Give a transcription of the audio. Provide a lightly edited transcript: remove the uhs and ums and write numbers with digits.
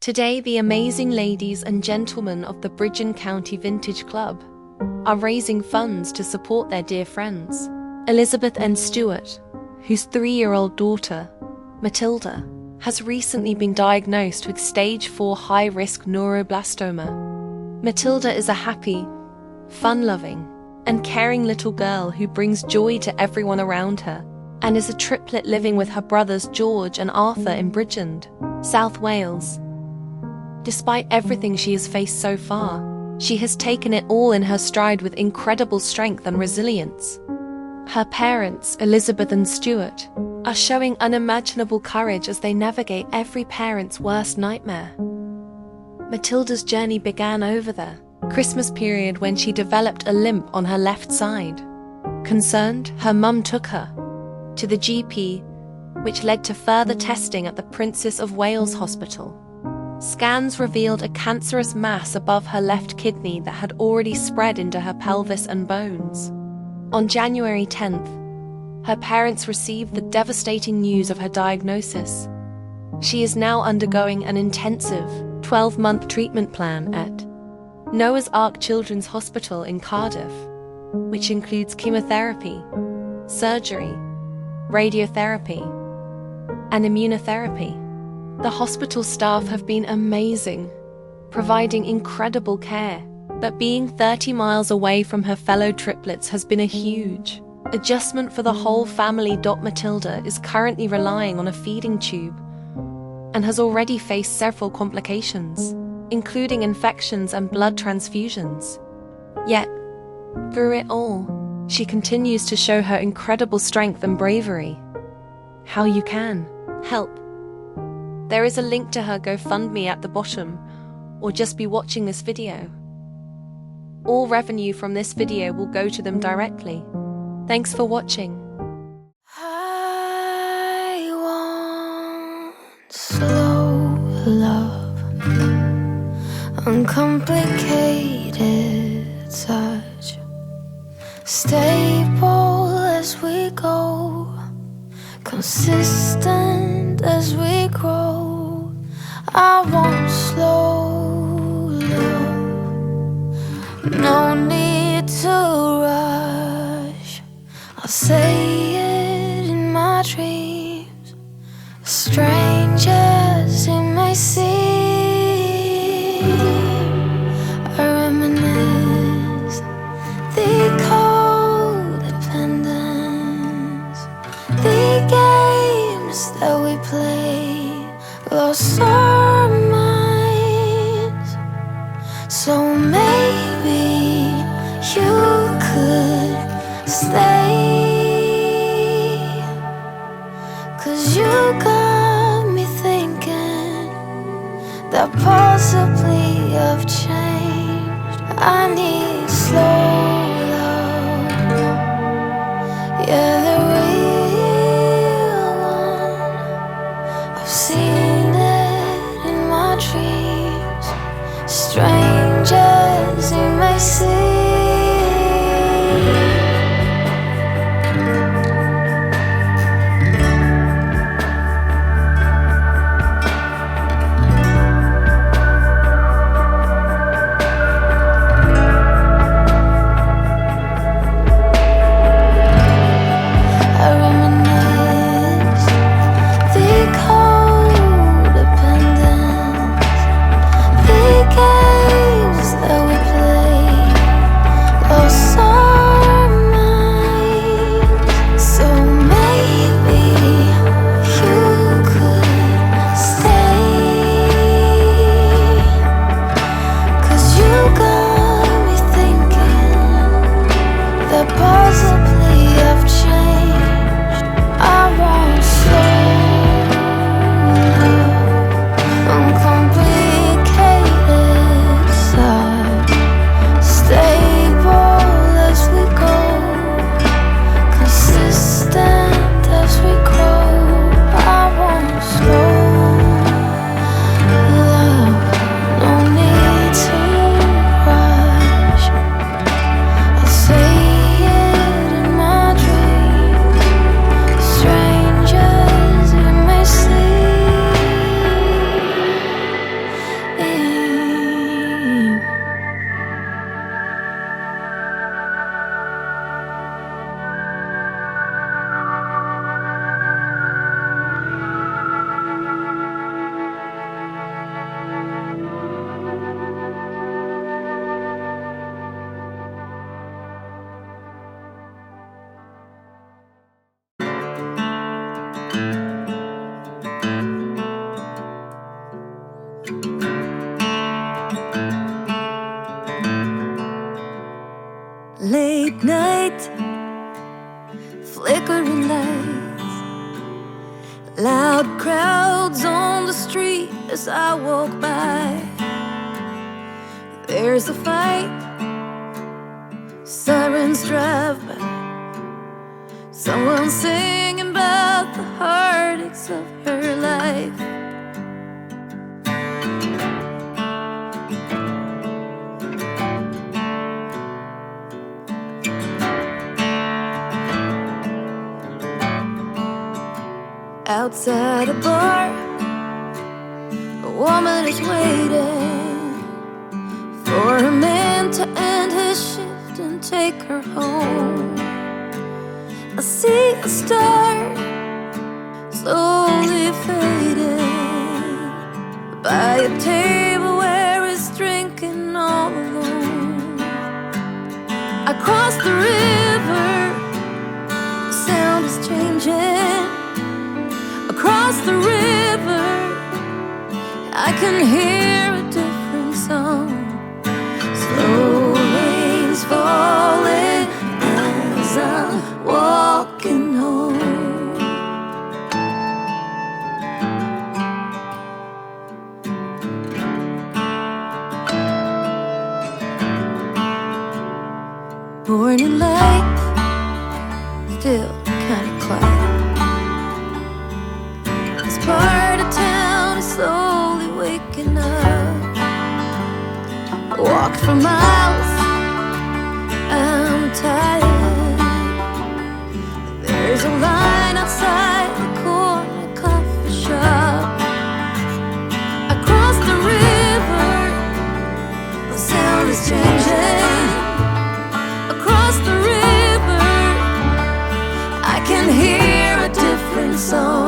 Today, the amazing ladies and gentlemen of the Bridgeon County Vintage Club are raising funds to support their dear friends, Elizabeth and Stuart, whose 3-year-old daughter, Matilda, has recently been diagnosed with stage 4 high-risk neuroblastoma. Matilda is a happy, fun-loving, and caring little girl who brings joy to everyone around her, and is a triplet living with her brothers George and Arthur in Bridgeon, South Wales. Despite everything she has faced so far, she has taken it all in her stride with incredible strength and resilience. Her parents, Elizabeth and Stuart, are showing unimaginable courage as they navigate every parent's worst nightmare. Matilda's journey began over the Christmas period when she developed a limp on her left side. Concerned, her mum took her to the GP, which led to further testing at the Princess of Wales Hospital. Scans revealed a cancerous mass above her left kidney that had already spread into her pelvis and bones. On January 10th, her parents received the devastating news of her diagnosis. She is now undergoing an intensive 12-month treatment plan at Noah's Ark Children's Hospital in Cardiff, which includes chemotherapy, surgery, radiotherapy, and immunotherapy. The hospital staff have been amazing, providing incredible care, but being 30 miles away from her fellow triplets has been a huge adjustment for the whole family. Matilda is currently relying on a feeding tube and has already faced several complications, including infections and blood transfusions. Yet, through it all, she continues to show her incredible strength and bravery. How you can help. There is a link to her GoFundMe at the bottom, or just be watching this video. All revenue from this video will go to them directly. Thanks for watching. I want slow love, uncomplicated touch, stable as we go, consistent as we grow. I want slow love, no need to rush. I'll say it in my dreams, strange as it may seem. I reminisce the codependence, the games that we played, lost our minds. So maybe you could stay, 'cause you got me thinking that possibly I've changed. I need slow love, yeah, the real one. I've seen it in my dreams, strange as it may seem. Codependence, the game late night, flickering lights, loud crowds on the street as I walk by. There's a fight, sirens drive by, someone singing about the heartaches of her life. Outside a bar, a woman is waiting for a man to end his shift and take her home. I see a star slowly fading by a table where he's drinking all alone. I cross the river, the sound is changing. Across the river, I can hear a different song. Slow rains falling as I'm walking home. Morning light, still kinda quiet. Part of town is slowly waking up. Walked for miles, I'm tired. There's a line outside the corner coffee shop. Across the river, the sound is changing. Across the river, I can hear a different song.